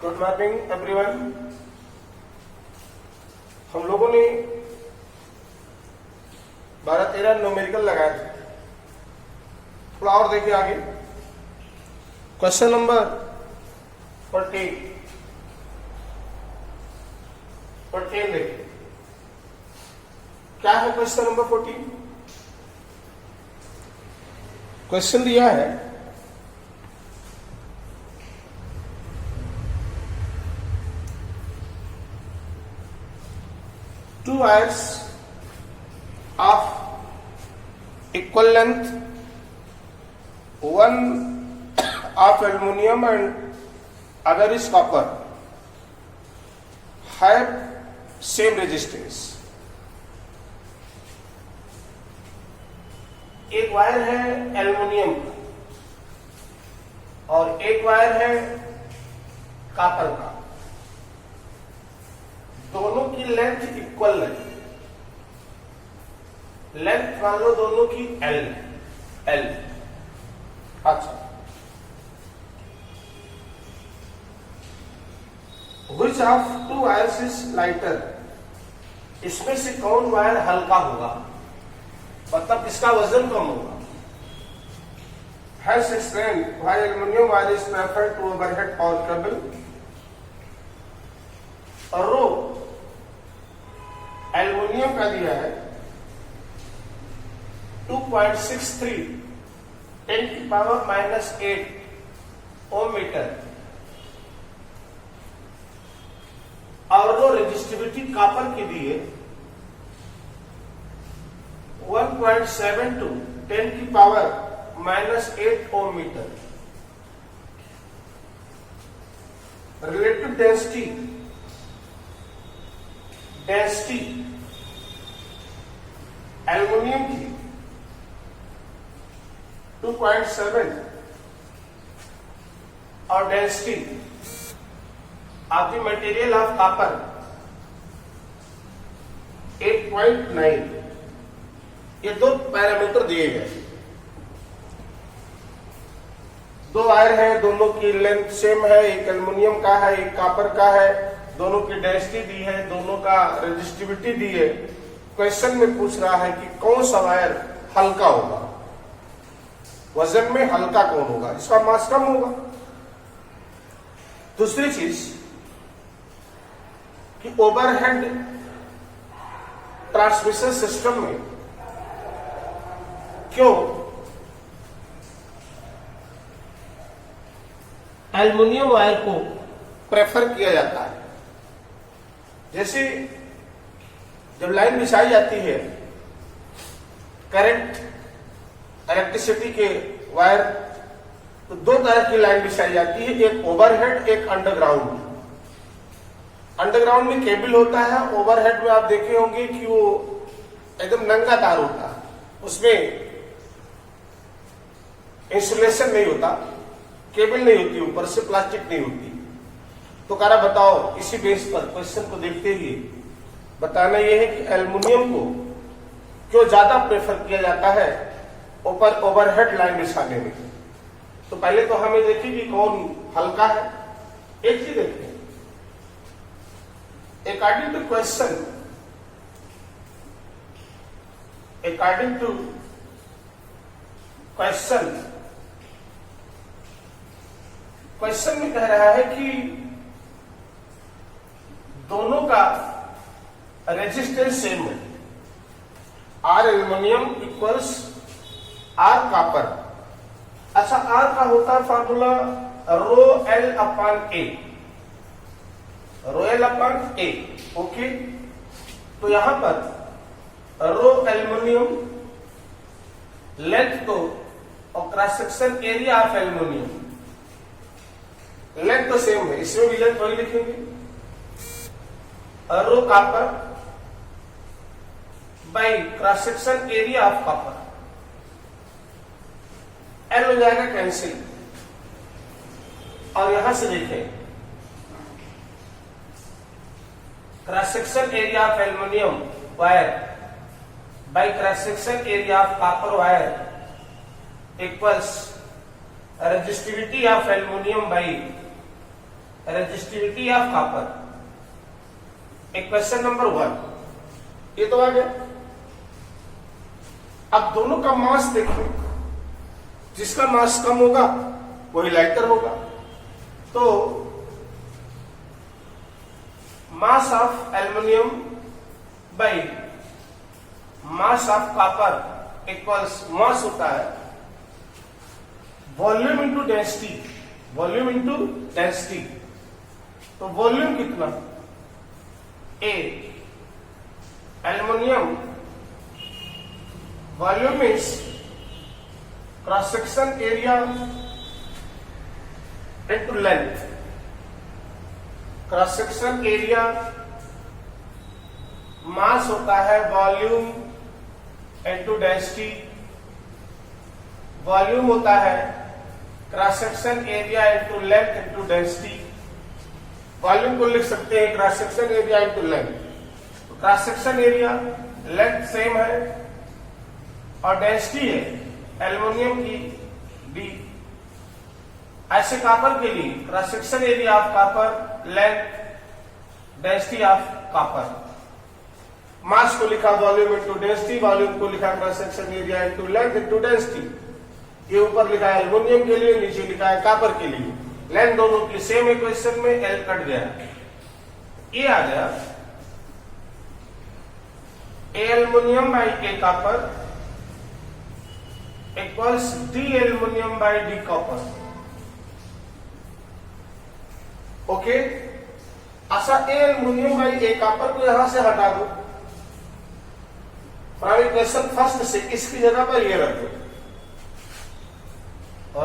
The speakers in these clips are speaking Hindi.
Good morning everyone. हम लोगों ने 12-13 न्यूमेरिकल लगाए थे। थोड़ा और देखिए आगे, क्वेश्चन नंबर 14 देखिए क्या है। क्वेश्चन नंबर 14 क्वेश्चन दिया है two wires of equal length, one of aluminium and other is copper, have same resistance। एक वायर है एल्युमिनियम का और एक वायर है कॉपर का, दोनों की लेंथ इक्वल है। लेंथ मान लो दोनों की एल। अच्छा, which of to wires is lighter, इसमें से कौन वायर हल्का होगा, मतलब इसका वजन कम होगा। Has explain why aluminium wire is preferred to overhead power cable. और रो एल्युमिनियम का दिया है 2.63 10⁻⁸ ओम मीटर, और रो रेजिस्टिविटी कॉपर की दी है 1.72 10⁻⁸ ओम मीटर। रिलेटिव डेंसिटी एल्युमिनियम की 2.7 और density of the material of copper 8.9। ये दो पैरामीटर दिए गए। दो वायर है, दोनों की लेंथ सेम है, एक एल्युमिनियम का है एक कॉपर का है, दोनों की डेंसिटी दी है, दोनों का रेजिस्टिविटी दी है। क्वेश्चन में पूछ रहा है कि कौन सा वायर हल्का होगा, वजन में हल्का कौन होगा, इसका मास कम होगा। दूसरी चीज कि ओवरहेड ट्रांसमिशन सिस्टम में क्यों एल्युमिनियम वायर को प्रेफर किया जाता है। जैसे जब लाइन बिछाई जाती है, करंट इलेक्ट्रिसिटी के वायर, तो दो तरह की लाइन बिछाई जाती है, एक ओवरहेड एक अंडरग्राउंड। अंडरग्राउंड में केबल होता है, ओवरहेड में आप देखे होंगे कि वो एकदम नंगा तार होता है, उसमें इंसुलेशन नहीं होता, केबल नहीं होती, ऊपर से प्लास्टिक नहीं होती। तो कारा बताओ, इसी बेस पर क्वेश्चन को देखते ही बताना यह है कि एल्युमिनियम को क्यों ज्यादा प्रेफर किया जाता है ऊपर ओवरहेड लाइन बिछाने में। तो पहले तो हमें देखिए कि कौन हल्का है। एक चीज देखिए, अकॉर्डिंग टू क्वेश्चन में कह रहा है कि दोनों का रेजिस्टेंस सेम है, R aluminium equals R copper. अच्छा, आर का होता है formula rho L upon A. Okay, तो यहां पर रो एल्युमिनियम लेंथ तो और cross section area of aluminium, length तो सेम है, इसमें भी लेंथ वही लिखेंगे। Rho copper by cross section area of copper, L हो जाएगा कैंसिल। और यहां से देखें, cross section area of aluminium wire by cross section area of copper wire equals resistivity of aluminium by resistivity of copper. एक क्वेश्चन नंबर 1 ये तो आ गया। अब दोनों का मास देखो, जिसका मास कम होगा वही लाइटर होगा। तो mass of aluminium by mass of copper equals mass होता है volume into density, volume into density. तो वॉल्यूम कितना? A aluminium volume means cross section area into length. Cross section area mass होता है वॉल्यूम इंटू डेंसिटी। वॉल्यूम होता है cross section area into length into density. Volume को लिख सकते हैं cross section area into length. तो cross section area length same है और डेंसिटी है एल्युमिनियम की डी। ऐसे कॉपर के लिए cross section area of copper, length, density of copper. Mass को लिखा वॉल्यूम इंटू डेंसिटी, वॉल्यूम को लिखा cross section area into length into density. ये ऊपर लिखा है एल्युमिनियम के लिए, नीचे लिखा है कॉपर के लिए। लेंथ दोनों की सेम इक्वेशन में, एल कट गया, ये आ गया A aluminium by A copper equals D aluminium by D copper. Okay, ऐसा A aluminium by A copper को यहां से हटा दो। इक्वेशन फर्स्ट से इसकी जगह पर ये रख दो।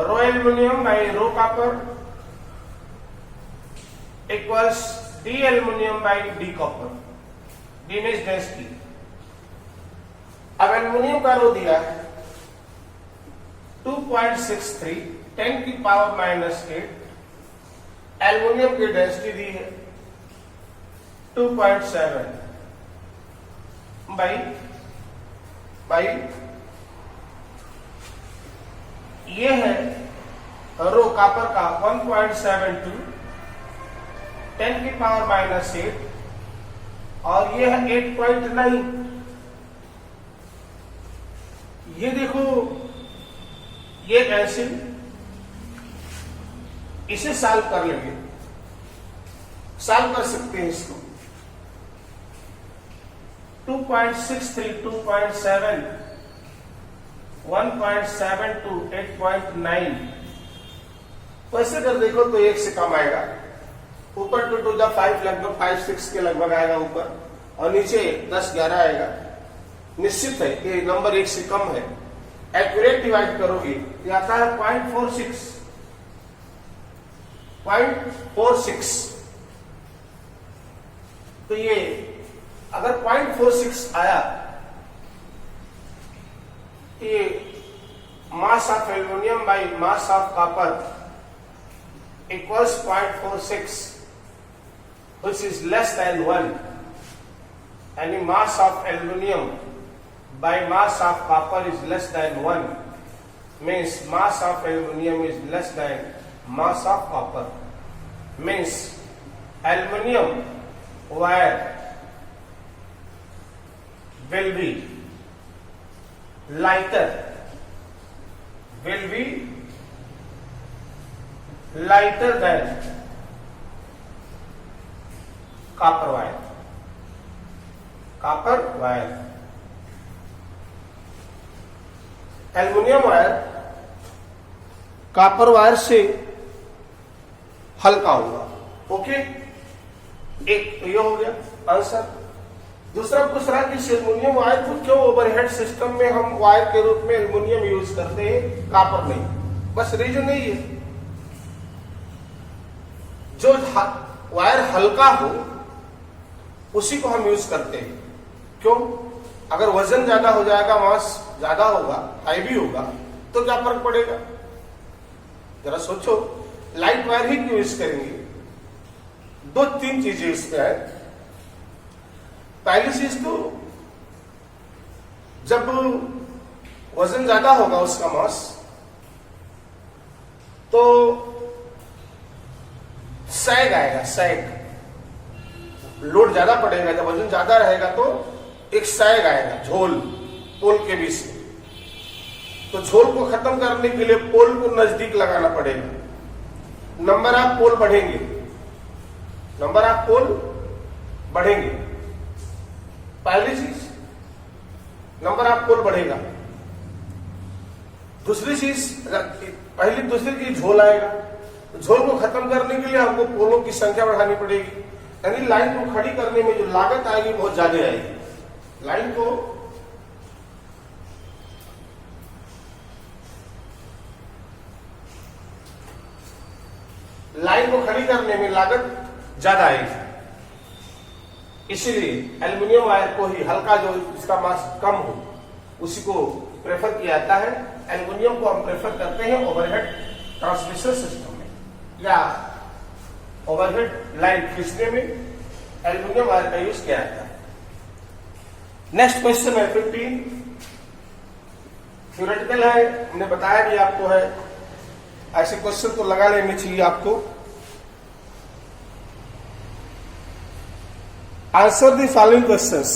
Rho aluminium by rho copper equals D aluminium by D copper. D means density. अब एल्युमिनियम का रो दिया है 2.63 10 की पावर -8। एल्युमिनियम की डेंसिटी दी है 2.7 बाई ये है रो कॉपर का 1.72 10 की पावर -8 और ये है 8.9। ये देखो ये एसिड, इसे सॉल्व कर लेंगे, सॉल्व कर सकते हैं इसको। 2.63 2.7 1.72 8.9। वैसे कर देखो तो 1 से कम आएगा। ऊपर 2 to the 5 लगभग 5-6 के लगभग आएगा ऊपर, और नीचे 10-11 आएगा। निश्चित है कि नंबर 1 से कम है। एक्यूरेट डिवाइड करोगे ये आता है 0.46। तो ये अगर 0.46 आया ये मास of aluminium by mass of copper equals 0.46 which is less than 1। यानी मास of aluminium by mass of copper is less than 1 means mass of aluminum is less than mass of copper, means aluminum wire will be lighter than copper wire। Aluminium wire copper wire से हल्का होगा। ओके, एक तो ये हो गया आंसर। दूसरा पूछ रहा कि एल्युमिनियम वायर को क्यों ओवरहेड सिस्टम में हम वायर के रूप में एल्युमिनियम यूज करते हैं, कॉपर नहीं। बस रीजन नहीं है, जो वायर हल्का हो उसी को हम यूज करते हैं। क्यों? अगर वजन ज्यादा हो जाएगा, मास ज्यादा होगा, हैवी होगा, तो क्या फर्क पड़ेगा? जरा सोचो, लाइट वायर ही क्यों यूज करेंगे? 2-3 चीजें इसमें है। पहली चीज तो जब वजन ज्यादा होगा उसका मास, तो सैग आएगा, सैग, लोड ज्यादा पड़ेगा, जब वजन ज्यादा रहेगा तो एक सैग आएगा झोल पोल के बीच में। तो झोल को खत्म करने के लिए पोल को नजदीक लगाना पड़ेगा। नंबर ऑफ पोल बढ़ेंगे, नंबर ऑफ पोल बढ़ेंगे, पहली चीज नंबर ऑफ पोल बढ़ेगा। दूसरी चीज, पहली दूसरी चीज झोल आएगा। झोल को खत्म करने के लिए हमको पोलों की संख्या बढ़ानी पड़ेगी, यानी लाइन को खड़ी करने में जो लागत आएगी बहुत ज्यादा आएगी। लाइन को खड़ी करने में लागत ज्यादा आएगी, इसीलिए एल्युमिनियम वायर को ही, हल्का जो इसका मास कम हो उसी को प्रेफर किया जाता है। एल्युमिनियम को हम प्रेफर करते हैं ओवरहेड ट्रांसमिशन सिस्टम में, या ओवरहेड लाइन खींचने में एल्युमिनियम वायर का यूज किया जाता है। नेक्स्ट क्वेश्चन है 15, थ्योरेटिकल है, हमने बताया भी आपको है, ऐसे क्वेश्चन तो लगा लेने चाहिए आपको। Answer the following questions.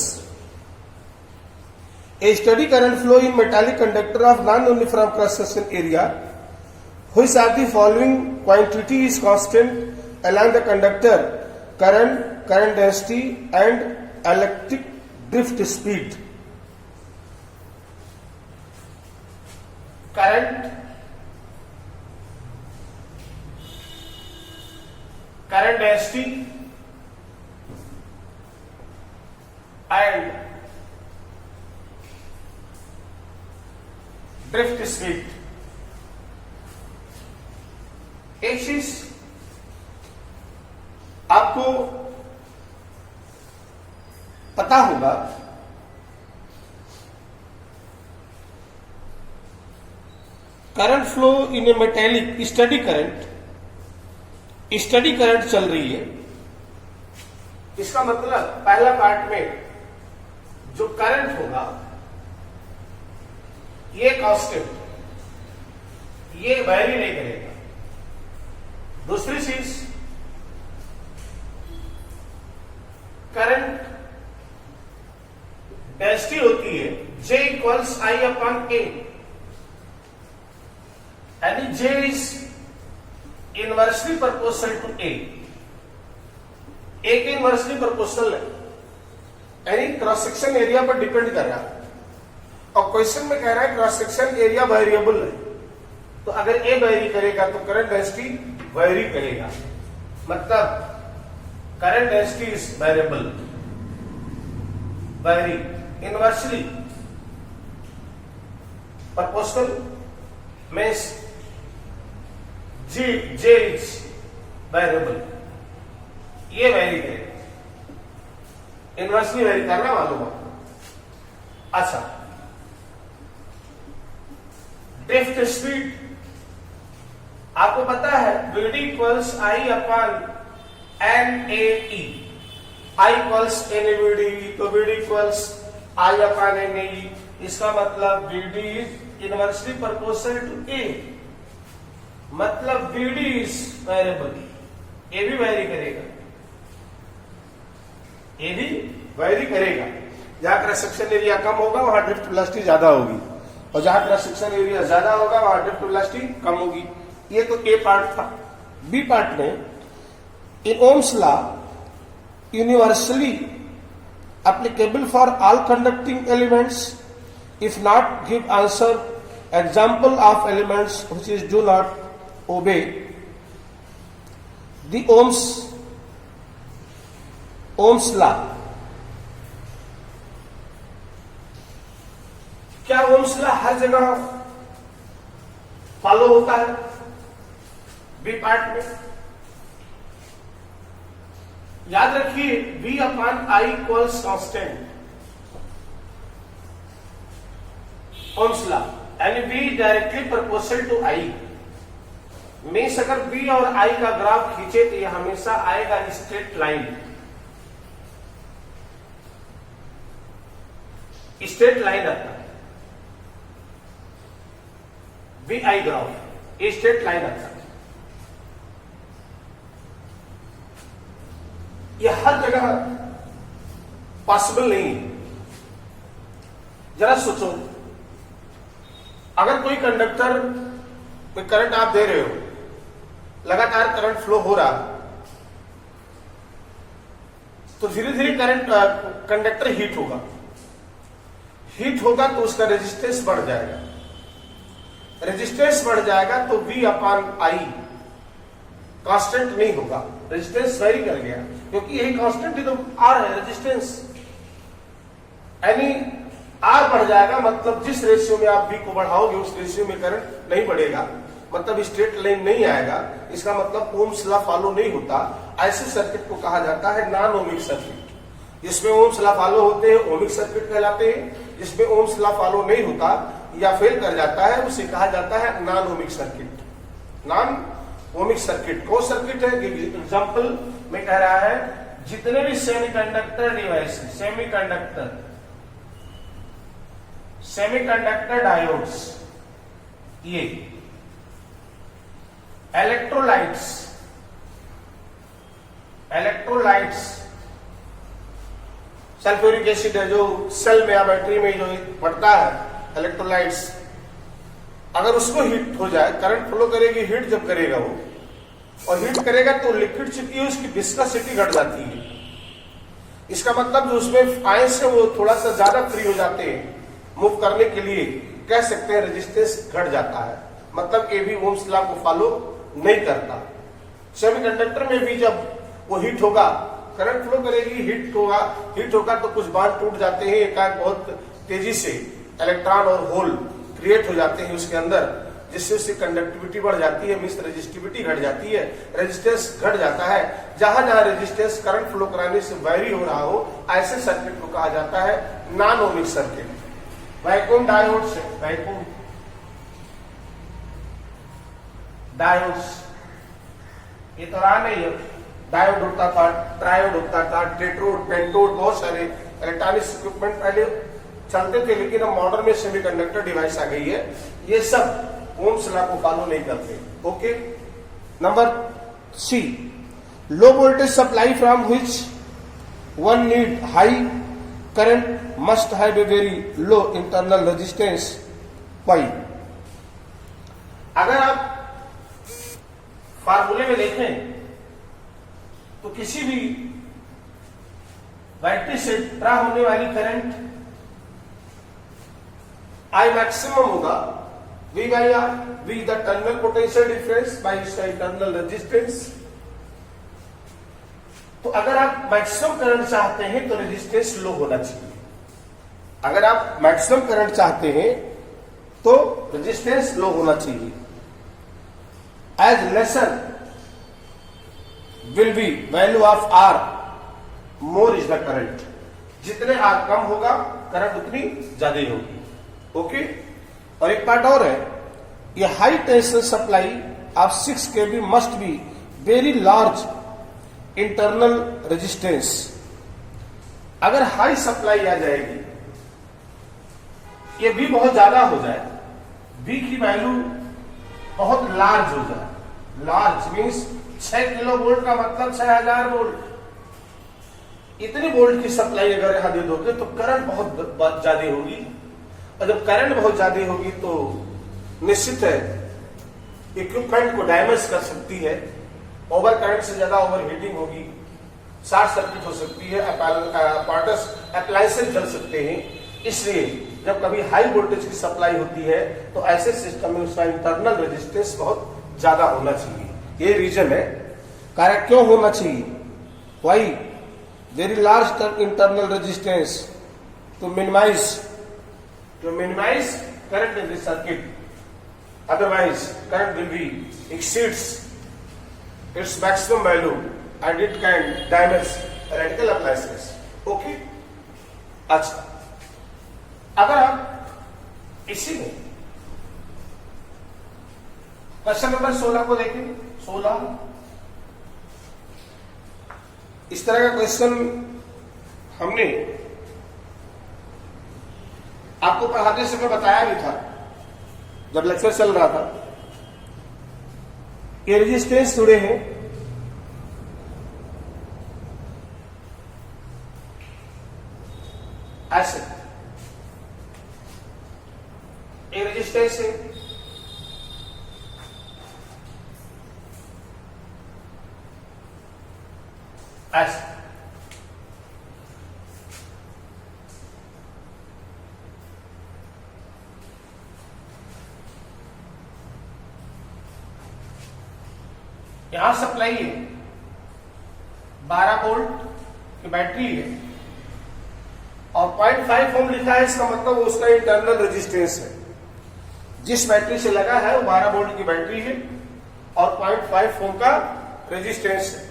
A steady current flow in metallic conductor of non-uniform cross-section area, which of the following quantity is constant along the conductor: current, current density, and electric drift speed? Current, current density, and drift speed. एक चीज आपको पता होगा, current flow in A metallic study current चल रही है। इसका मतलब पहला पार्ट में जो करंट होगा ये कांस्टेंट, ये वैरी नहीं करेगा। दूसरी चीज, करंट डेंसिटी होती है J equals I upon A, यानी J is inversely proportional to A, एक इनवर्सली प्रोपोर्शनल है, यानी क्रॉस सेक्शन एरिया पर डिपेंड कर रहा है। और क्वेश्चन में कह रहा है क्रॉस सेक्शन एरिया वेरिएबल है, तो अगर ए वेरी करेगा तो करंट डेंसिटी वेरी करेगा, मतलब current density is variable, very inversely proportional means J is variable, ये वेरी करेगा, इनवर्सली वेरी करना मालूम हो। अच्छा, ड्रिफ्ट स्पीड आपको पता है VD equals I upon NAE, I equals NVD, तो VD equals I upon NAE, इसका मतलब VD is inversely proportional to A, मतलब VD इज वेरिएबल, ए भी वेरी करेगा, ये भी वेरी करेगा। जहां क्रॉस सेक्शन एरिया कम होगा वहां ड्रिफ्ट वेलोसिटी ज्यादा होगी, और जहां क्रॉस सेक्शन एरिया ज्यादा होगा वहां ड्रिफ्ट वेलोसिटी कम होगी। ये तो ए पार्ट था। बी पार्ट में, in Ohm's law universally applicable for all conducting elements, if not give answer example of elements which is do not obey the Ohm's law. क्या ओम्स लॉ हर जगह फॉलो होता है? बी पार्ट में याद रखिए V upon I equals constant, Ohm's law, यानी V directly proportional to I means अगर V और I का ग्राफ खींचे तो यह हमेशा आएगा स्ट्रेट लाइन, स्ट्रेट लाइन आता है VI ग्राफ, ये स्ट्रेट लाइन आता है। ये हर जगह पॉसिबल नहीं है। जरा सोचो, अगर कोई कंडक्टर कोई करंट आप दे रहे हो, लगातार करंट फ्लो हो रहा, तो धीरे धीरे करंट कंडक्टर हीट होगा। हीट होगा तो उसका रेजिस्टेंस बढ़ जाएगा, रेजिस्टेंस बढ़ जाएगा तो V अपॉन I कांस्टेंट नहीं होगा, रेजिस्टेंस वेरी कर गया, क्योंकि यही कांस्टेंट ही तो R है, रेजिस्टेंस। यानी R बढ़ जाएगा, मतलब जिस रेशियो में आप V को बढ़ाओगे उस रेशियो में करंट नहीं बढ़ेगा, मतलब स्ट्रेट लाइन नहीं आएगा। इसका मतलब ओम्स लॉ फॉलो नहीं होता। ऐसे सर्किट को कहा जाता है नॉन ओमिक सर्किट। जिसमें ओम्स लॉ फॉलो होते हैं ओमिक सर्किट कहलाते हैं, जिसमें ओम्स लॉ फॉलो नहीं होता या फेल कर जाता है उसे कहा जाता है non ohmic circuit. Non ohmic circuit कौन सर्किट है? एग्जाम्पल में कह रहा है, जितने भी सेमीकंडक्टर डिवाइस, सेमीकंडक्टर डायोड्स, ये इलेक्ट्रोलाइट्स सल्फ्यूरिक एसिड है जो सेल में या बैटरी में जो बढ़ता है, इलेक्ट्रोलाइट्स, अगर उसको हीट हो जाए, करंट फ्लो करेगी, हीट जब करेगा वो, और हीट करेगा तो लिक्विड चुकी है उसकी विस्कोसिटी घट जाती है। इसका मतलब जो उसमें आयंस है वो थोड़ा सा ज्यादा फ्री हो जाते हैं मूव करने के लिए, कह सकते हैं रेजिस्टेंस घट जाता है, मतलब ये भी ओम्स लॉ को फॉलो नहीं करता। सेमीकंडक्टर में भी जब वो हीट होगा, करंट फ्लो करेगी, हीट होगा तो कुछ बांड टूट जाते हैं, एकाएक बहुत तेजी से इलेक्ट्रॉन और होल क्रिएट हो जाते हैं उसके अंदर, जिससे उसकी कंडक्टिविटी बढ़ जाती है, मींस रेजिस्टिविटी घट जाती है, रेजिस्टेंस घट जाता है। जहां जहां रेजिस्टेंस करंट फ्लो कराने से वेरी हो रहा हो, ऐसे सर्किट को कहा जाता है non ohmic circuit. Vacuum diodes, vacuum diodes, ये तो रहा नहीं है, डायोड होता था, ट्रायोड होता था, टेट्रोड, पेंटोड, बहुत सारे इलेक्ट्रॉनिक्स इक्विपमेंट पहले चलते थे, लेकिन अब मॉडर्न में सेमीकंडक्टर डिवाइस आ गई है, ये सब ओम्स लॉ को फॉलो नहीं करते। Okay, number C, low voltage supply from which one need high current must have a very low internal resistance. Why? अगर आप फार्मूले में देखें तो किसी भी बैटरी से ड्रा होने वाली करंट I मैक्सिमम होगा V by R, V the terminal potential difference by इसका इंटरनल रेजिस्टेंस। तो अगर आप मैक्सिमम करंट चाहते हैं तो रेजिस्टेंस लो होना चाहिए। अगर आप मैक्सिमम करंट चाहते हैं तो रेजिस्टेंस लो होना चाहिए। As lesser will be value of R, more is the current. जितने R कम होगा करंट उतनी ज्यादा होगी। ओके, और एक पार्ट और है, ये high tension supply of 6 kV must be very large internal resistance. अगर हाई सप्लाई आ जाएगी, ये भी बहुत ज्यादा हो जाए, बी की वैल्यू बहुत लार्ज हो जाए, लार्ज मीन्स 6 किलो वोल्ट का मतलब 6000 वोल्ट, इतनी वोल्ट की सप्लाई अगर यहां दे दोगे तो करंट बहुत ज्यादा होगी, और जब करंट बहुत ज्यादा होगी तो निश्चित है इक्विपमेंट को डैमेज कर सकती है, ओवर करंट से ज्यादा ओवर हीटिंग होगी, शॉर्ट सर्किट हो सकती है, अप्लायंसेस जल सकते हैं। इसलिए जब कभी हाई वोल्टेज की सप्लाई होती है तो ऐसे सिस्टम में उसका इंटरनल रेजिस्टेंस बहुत ज्यादा होना चाहिए। ये रीजन है, कारण क्यों होना चाहिए? Why? Very large internal resistance to minimize current in this circuit, otherwise current will be exceeds its maximum value and it can damage electrical appliances. Okay? अच्छा, अगर आप इसी में क्वेश्चन नंबर 16 को देखें, 16 इस तरह का क्वेश्चन हमने आपको पढ़ाते समय बताया भी था जब लेक्चर चल रहा था। ये रेजिस्टेंस जुड़े हैं, ऐसे एक रेजिस्टेंस है, ऐसे यहां सप्लाई है 12 वोल्ट की बैटरी है और 0.5 ओम लिखा है, इसका मतलब वो उसका इंटरनल रेजिस्टेंस है। जिस बैटरी से लगा है वो 12 वोल्ट की बैटरी है और 0.5 ओम का रेजिस्टेंस है।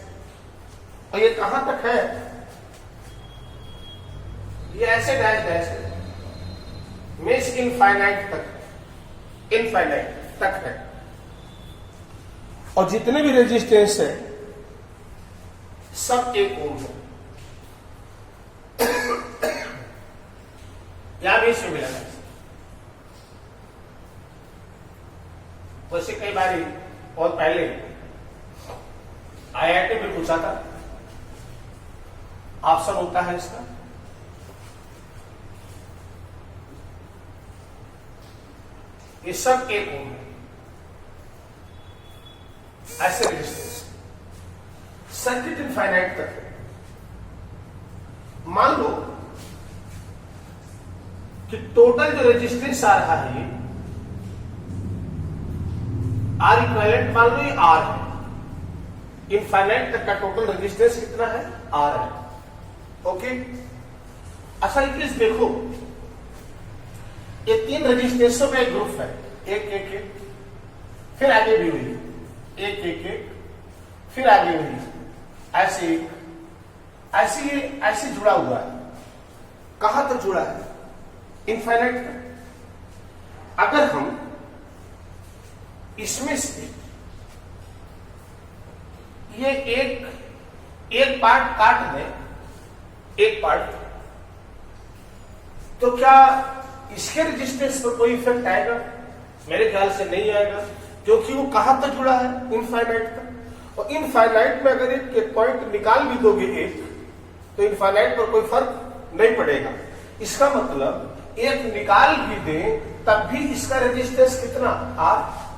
और ये कहां तक है? ये ऐसे डैश डैश है, मीन्स इनफाइनाइट तक, इनफाइनाइट तक है। और जितने भी रेजिस्टेंस है सब 1 ओम है। यहां भी इसमें मिला है। वैसे कई बार बहुत पहले आईआईटी में पूछा था, ऑप्शन होता है इसका, ये सब 1 ओम है। ऐसे रेजिस्टेंस सर्किट इनफाइनाइट तक है। मान लो कि टोटल जो रेजिस्टेंस आ रहा है ये आर इक्विवेलेंट, मान लो ये आर है, इनफाइनाइट तक का टोटल रेजिस्टेंस कितना है? आर है। ओके, अच्छा एक चीज देखो, ये 3 रेजिस्टेंसों का एक ग्रुप है, एक एक एक, फिर आगे भी हुई एक एक एक, फिर आगे हुई ऐसे एक, ऐसे जुड़ा हुआ है। कहां तक जुड़ा है? इनफाइनाइट तक। अगर हम इसमें से ये एक पार्ट काट दें, एक पार्ट, तो क्या इसके रेजिस्टेंस पर कोई इफेक्ट आएगा? मेरे ख्याल से नहीं आएगा, क्योंकि वो कहां तक जुड़ा है? इनफाइनाइट तक। और इनफाइनाइट में अगर एक पॉइंट निकाल भी दोगे एक, तो इनफाइनाइट पर कोई फर्क नहीं पड़ेगा। इसका मतलब एक निकाल भी दें तब भी इसका रेजिस्टेंस कितना? आर।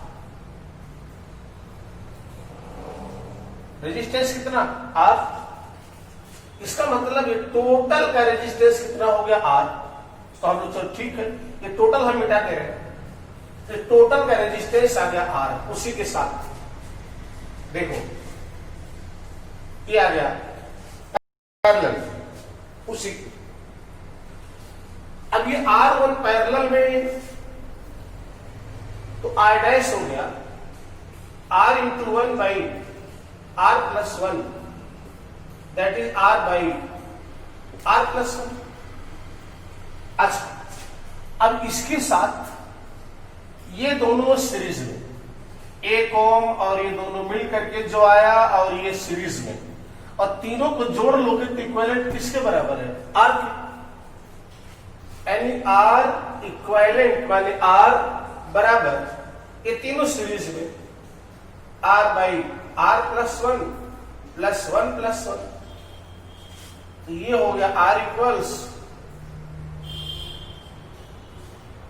रेजिस्टेंस कितना? आर। इसका मतलब ये टोटल का रेजिस्टेंस कितना हो गया? आर। तो हम लोग चलो ठीक है, ये टोटल हम मिटा दे रहे हैं, तो टोटल का रेजिस्टेंस आ गया आर। उसी के साथ देखो ये आ गया पैरेलल, उसी। अब ये R1 पैरेलल में, तो R डैश हो गया R into 1 by R plus 1, that is R by R plus 1। अच्छा, अब इसके साथ ये दोनों सीरीज में, 1 ओम और ये दोनों मिल करके जो आया, और ये सीरीज में, और तीनों को जोड़ लोगे तो इक्विवेलेंट किसके बराबर है? आर के। यानी आर इक्विवेलेंट माने आर बराबर, ये तीनों सीरीज में, R by R plus 1 plus 1 plus 1। तो ये हो गया R equals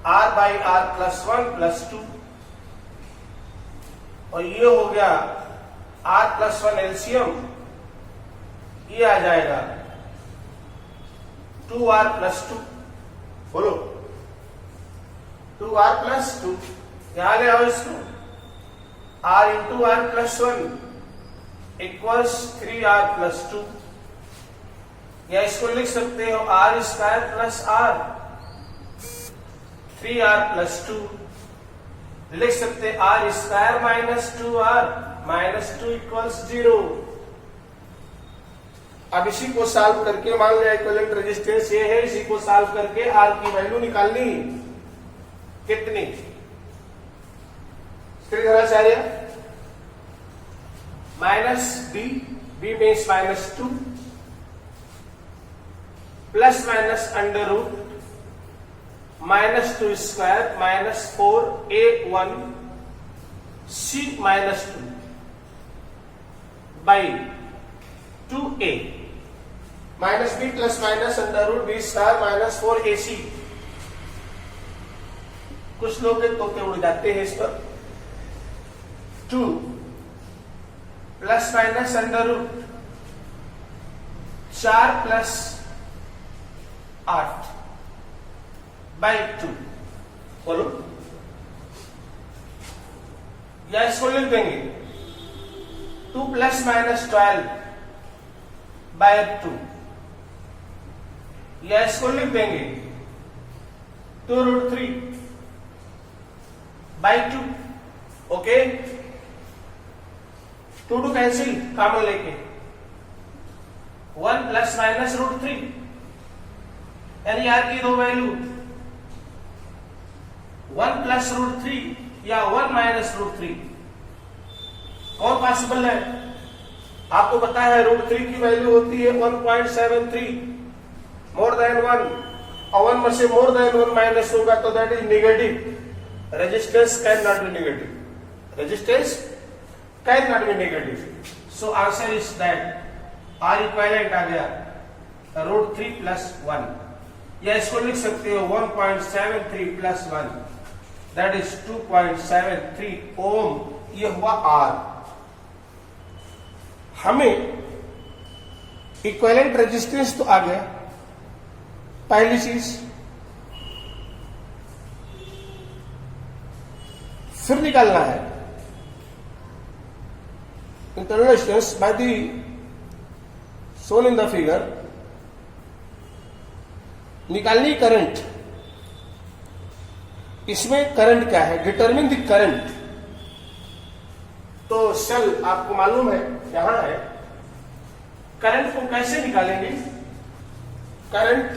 R by R plus 1 plus 2, और ये हो गया आर प्लस 1 एलसीएम, ये आ जाएगा 2r प्लस 2। बोलो 2r प्लस 2, यहां ले आओ इसको, r into R plus 1 equals 3r plus 2, या इसको लिख सकते हो r square plus r, 3r plus 2, लिख सकते r square minus 2r minus 2 equals 0। अब इसी को सॉल्व करके मान लिया इक्विवेलेंट रेजिस्टेंस ये है, इसी को सॉल्व करके R की वैल्यू निकालनी कितनी? Shridharacharya minus b, b means minus 2, plus minus under root minus 2 square minus 4a1 c minus 2 by 2a minus B plus minus under root B star minus 4ac। कुछ लोग के तोते उड़ जाते हैं इस पर। 2 plus minus under root 4 plus 8 by 2। बोलो, या इसको लिख देंगे 2 प्लस माइनस 12 बाय 2, या इसको लिख देंगे 2 root 3 by 2। Okay, 2 cancel common लेके 1 प्लस माइनस रूट 3, यानी यार की दो वैल्यू 1 प्लस रूट 3 या 1 माइनस रूट 3 कौन पॉसिबल है? आपको पता है रूट 3 की वैल्यू होती है 1.73 मोर देन 1, और 1 में से मोर देन 1 माइनस होगा तो that is negative. Resistance can not be negative, resistance can not be negative. So answer is that R equivalent आ गया रूट 3 प्लस 1, या इसको लिख सकते हो 1.73 प्लस 1 दैट इज 2.73 ओम। ये हुआ आर। हमें इक्विवेलेंट रेजिस्टेंस तो आ गया, पहली चीज। फिर निकालना है internal resistance by the shown in the figure। निकालनी करंट, इसमें करंट क्या है, डिटरमिन द करंट। तो सेल आपको मालूम है यहां है। करंट को कैसे निकालेंगे? करंट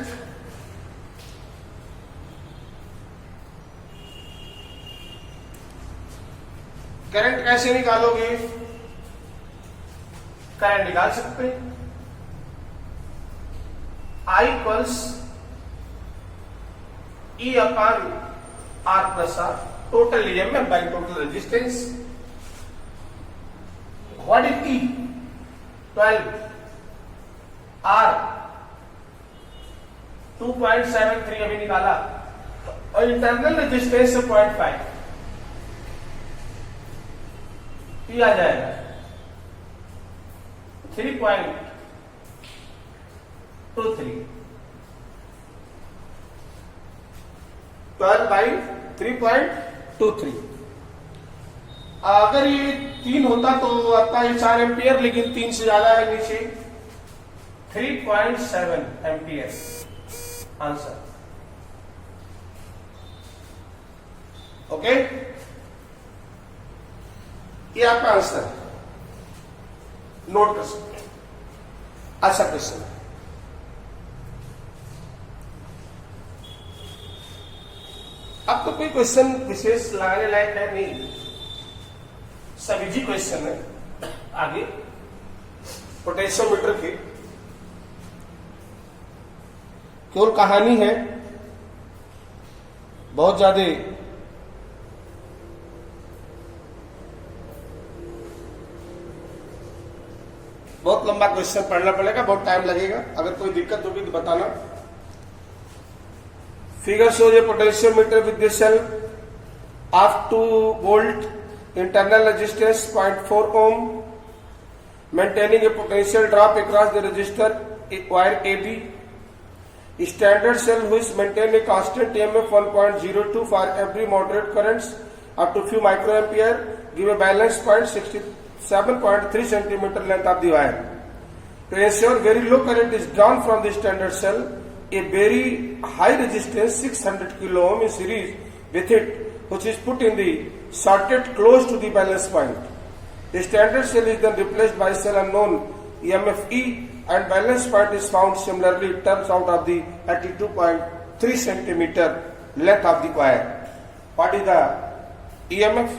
कैसे निकालोगे? करंट निकाल सकते हैं I equals E upon R plus R, total EMF by total resistance. What is E? 12, R 2.73 अभी निकाला, और इंटरनल रेजिस्टेंस से 0.5 P आ जाएगा 3.23। बाई 3.23। अगर ये 3 होता तो आता है 4 एम्पियर, लेकिन 3 से ज्यादा है नीचे, 3.7 एम्पियर आंसर। ओके, ये आपका आंसर है, नोट कर सकते हैं। अच्छा क्वेश्चन है। अब तो कोई क्वेश्चन विशेष लगाने लायक है नहीं, सब इजी क्वेश्चन है। आगे पोटेंशियोमीटर की केवल कहानी है, बहुत ज्यादा बहुत लंबा क्वेश्चन पढ़ना पड़ेगा, बहुत टाइम लगेगा। अगर कोई दिक्कत होगी तो बताना। Figure shows a potentiometer with the cell of 2 volt, internal resistance 0.4 ohm, maintaining a potential drop across the resistor wire AB. Standard cell which maintain a constant EMF 1.02 for every moderate currents up to few microampere, give a balance point 67.3 centimeter length of the wire. To ensure very low current is drawn from the standard cell, a very high resistance 600 kilo ohm in series with it, which is put in the socket close to the balance point. The standard cell is then replaced by cell unknown EMF E, and balance point is found similarly. It turns out of the 82.3 centimeter length of the wire. What is the EMF?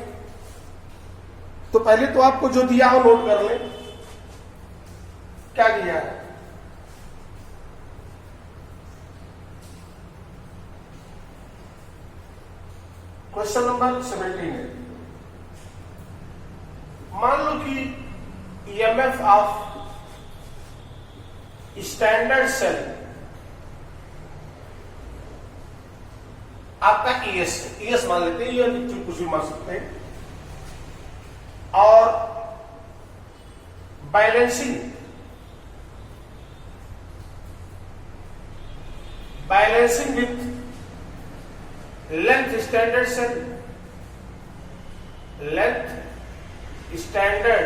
तो पहले तो आपको जो दिया हो नोट कर लें। क्या दिया है? क्वेश्चन नंबर 17 है। मान लो कि EMF ऑफ स्टैंडर्ड सेल आपका ईएस है, ईएस मान लेते हैं, या कुछ भी मान सकते हैं। और balancing with length standard cell, length standard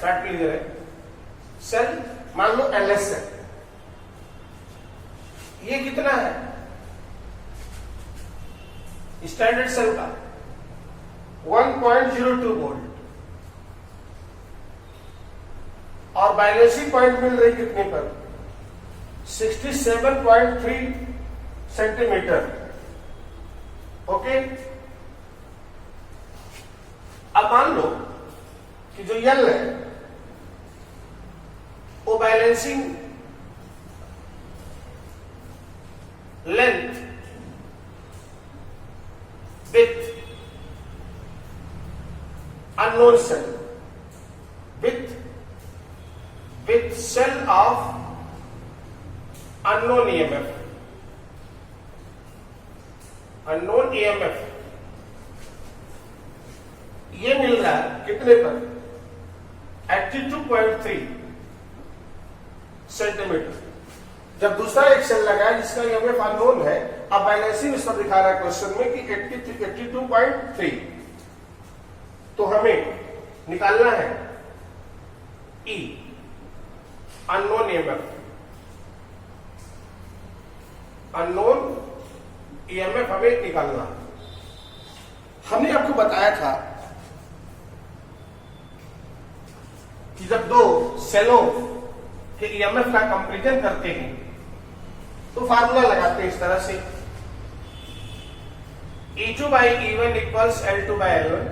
fertiliser है सेल, मान लो एलएस है। ये कितना है स्टैंडर्ड सेल का? 1.02 वोल्ट। और बैलेंसिंग पॉइंट मिल रही कितने पर? 67.3 सेंटीमीटर। ओके, अब मान लो कि जो यल है वो balancing length with unknown cell with cell of unknown EMF, ये मिल रहा है कितने पर? 82.3 सेंटीमीटर। जब दूसरा एक सेल लगा है जिसका EMF अननोन है, अब बैलेंसिंग इस पर दिखा रहा है क्वेश्चन में कि 82.3, तो हमें निकालना है E, unknown EMF। Unknown EMF हमें निकालना। हमने आपको बताया था कि जब दो सेलों के EMF का कंपैरिजन करते हैं तो फार्मूला लगाते हैं इस तरह से, E2/E1 = L2/L1।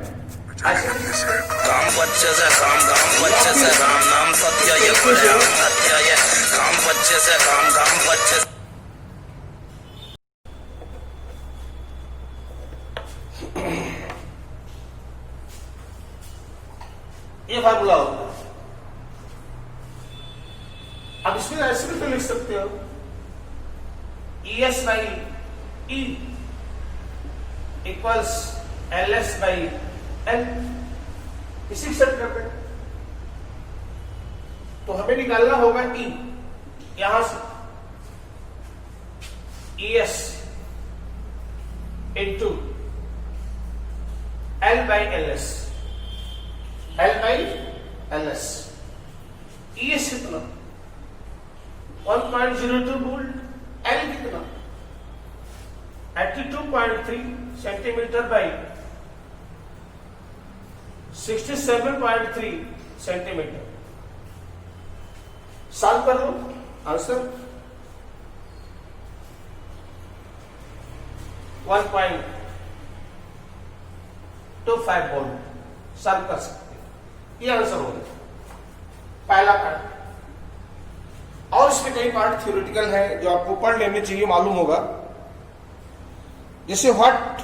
काम बच्चे से काम बच्चे से राम नाम सत्य ये खुलेआम सत्य ये काम बच्चे से काम बच्चे से। ये फार्मूला होता है। अब इसमें ऐसे भी तो लिख सकते हो ES/E = LS/L, इसी सेट करते हैं। तो हमें निकालना होगा E, यहां से ES into L/LS, L/LS। ES कितना? 1.02 वोल्ट। L कितना? 82.3 सेंटीमीटर बाई 67.3 सेंटीमीटर। सॉल्व कर लो आंसर 1.25 वोल्ट सॉल्व कर सकते हैं। ये आंसर हो गया पहला पार्ट। और इसमें कई पार्ट थ्योरेटिकल है जो आपको पढ़ लेने चाहिए, मालूम होगा। जैसे what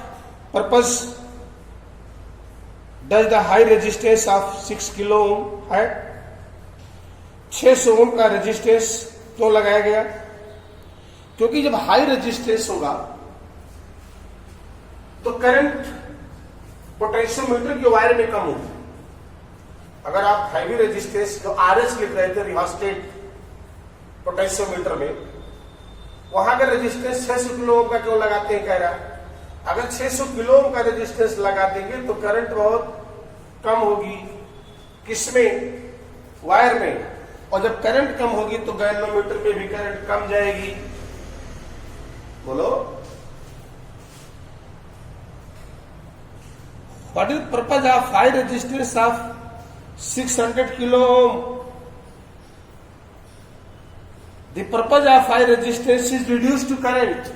purpose does the high resistance of 6 kilo ohm है? 600 ओम का रेजिस्टेंस क्यों लगाया गया? क्योंकि जब हाई रेजिस्टेंस होगा तो करंट पोटेंशियोमीटर की वायर में कम होगी। अगर आप हैवी रेजिस्टेंस जो RS लिख रहे थे रिहास्टेट पोटेंशियोमीटर में, वहां का रेजिस्टेंस 600 किलो ओम का क्यों लगाते हैं? कह रहा अगर 600 किलो ओम का रेजिस्टेंस लगा देंगे तो करंट बहुत कम होगी। किसमें? वायर में। और जब करंट कम होगी तो गैल्वेनोमीटर में भी करंट कम जाएगी। बोलो what is purpose of high resistance of 600 kilo ohm? The purpose of high resistance is reduced to current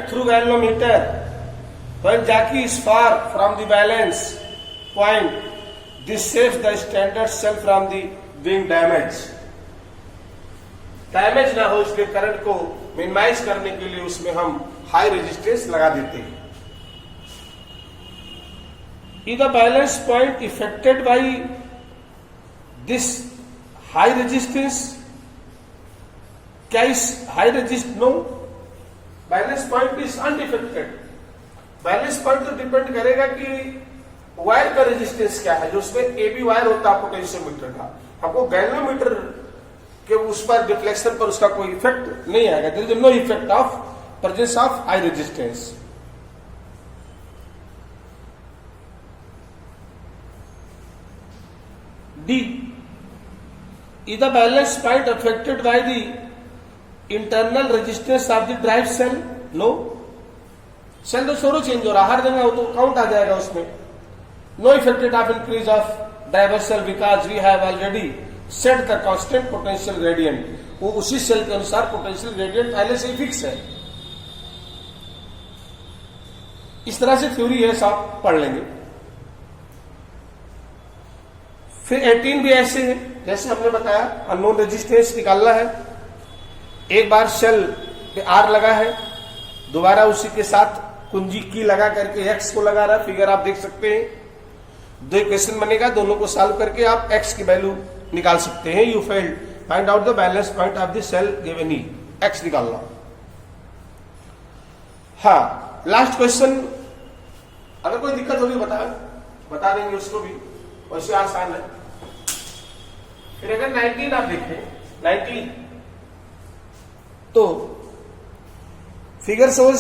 through galvanometer when jockey is far from the balance point. This saves the standard cell from the being damaged. Damage ना हो इसलिए करंट को मिनिमाइज करने के लिए उसमें हम हाई रेजिस्टेंस लगा देते हैं। Is the balance point affected by this high resistance, क्या इस high resist, no, balance point is unaffected. Balance point तो डिपेंड करेगा कि वायर का रेजिस्टेंस क्या है, जो उसमें एबी वायर होता है पोटेंशियोमीटर का। हमको गैल्वेनोमीटर के उस पर डिफ्लेक्शन पर उसका कोई इफेक्ट नहीं आएगा। There is no effect of presence of high resistance. D, is the balance point affected by the internal resistance of the drive cell? No. Cell तो सोरो चेंज हो रहा, हर जगह हो तो काउंट आ जाएगा उसमें। No effected of increase of driver cell because we have already set the constant potential gradient. वो उसी सेल के अनुसार पोटेंशियल ग्रेडियंट पहले से ही फिक्स है। इस तरह से थ्योरी है, आप पढ़ लेंगे। फिर 18 भी ऐसे है, जैसे हमने बताया अननोन रेजिस्टेंस निकालना है। एक बार सेल पे आर लगा है, दोबारा उसी के साथ कुंजी की लगा करके एक्स को लगा रहा है। फिगर आप देख सकते हैं। दो इक्वेशन बनेगा, दोनों को सॉल्व करके आप एक्स की वैल्यू निकाल सकते हैं। You failed, find out the balance point of the cell given E, X निकालना। हाँ, लास्ट क्वेश्चन, अगर कोई दिक्कत होगी बता देंगे उसको भी, वैसे आसान है। फिर अगर 19 आप देखें, 19 तो figure shows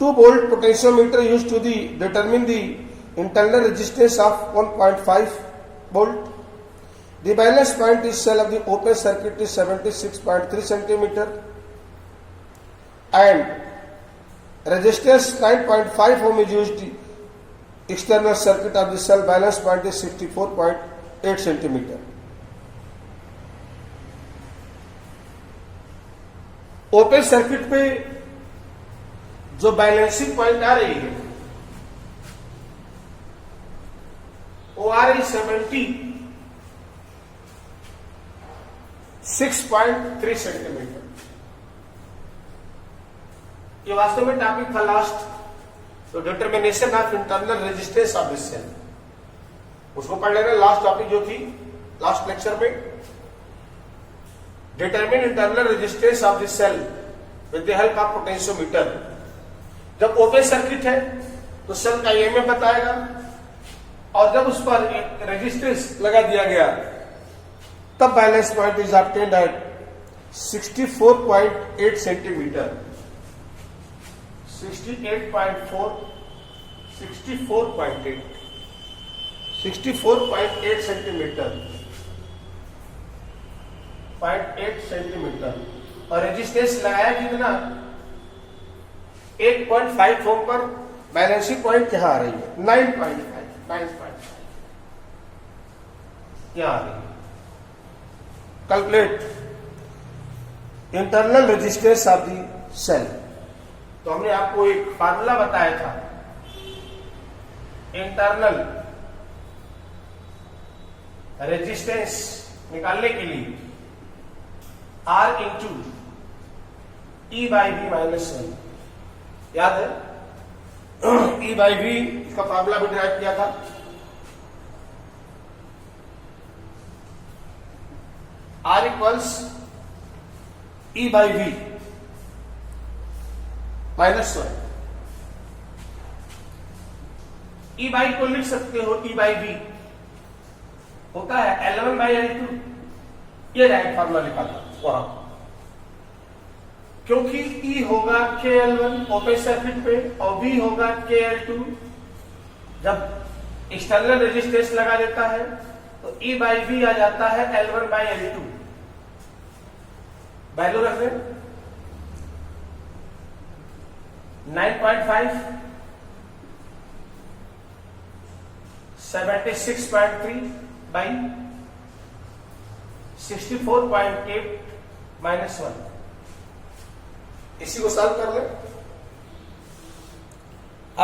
2 volt potentiometer used to determine the internal resistance of 1.5 volt. The balance point is cell of the open circuit is 76.3 centimeter and resistance 9.5 ohm is used. External circuit of the cell balance point is 64.8 centimeter. Open circuit पे जो बैलेंसिंग पॉइंट आ रही है वो आ रही 76.3 सेंटीमीटर। ये वास्तव में टॉपिक था लास्ट, तो determination of internal resistance of this cell, उसको पढ़ लेना। लास्ट टॉपिक जो थी लास्ट लेक्चर में, determine internal resistance of this cell with the help of potentiometer. जब ओपन सर्किट है तो सेल का ईएमएफ बताएगा, और जब उस पर एक रेजिस्टेंस लगा दिया गया तब balance point is obtained at 64.8 centimetre. 64.8 centimetre, 0.8 centimetre. और रेजिस्टेंस लगाया कितना? 8.5 ओम पर। बैलेंसिंग पॉइंट क्या आ रही है? 9.5 क्या आ रही है? Calculate internal resistance of the cell. तो हमने आपको एक फार्मूला बताया था इंटरनल रेजिस्टेंस निकालने के लिए, R into E by V minus 1। याद है? E बाई V इसका फार्मूला भी डिराइव किया था। R equals E by V minus 1। E by को लिख सकते हो, E बाई V होता है L1 बाई L2। ये राइट फार्मूला लिखा था वहां, क्योंकि E होगा KL1 ओपन सर्किट पे और V होगा KL2। जब एक्सटर्नल रेजिस्टेंस लगा देता है तो E बाई V आ जाता है L1 बाई L2। वैल्यू रख दें 9.5, 76.3 बाई 64.8 माइनस 1। इसी को सॉल्व कर ले,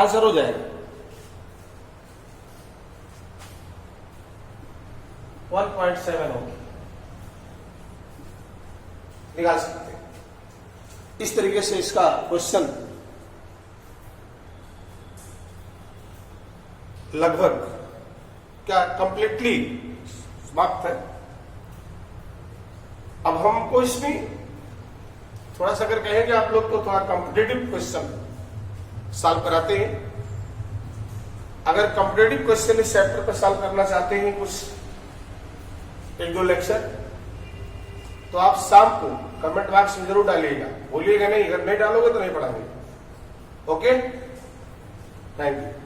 आंसर हो जाएगा 1.7 होगी। निकाल सकते हैं इस तरीके से इसका क्वेश्चन लगभग क्या कंप्लीटली समाप्त है। अब हमको इसमें थोड़ा सा अगर कहेंगे आप लोग तो थोड़ा कॉम्पिटेटिव क्वेश्चन सॉल्व कराते हैं। अगर कॉम्पिटेटिव क्वेश्चन इस चैप्टर पर सॉल्व करना चाहते हैं कुछ एक दो लेक्चर, तो आप शाम को कमेंट बॉक्स में जरूर डालिएगा, बोलिएगा नहीं, अगर नहीं डालोगे तो नहीं पढ़ाएंगे। Okay, thank you.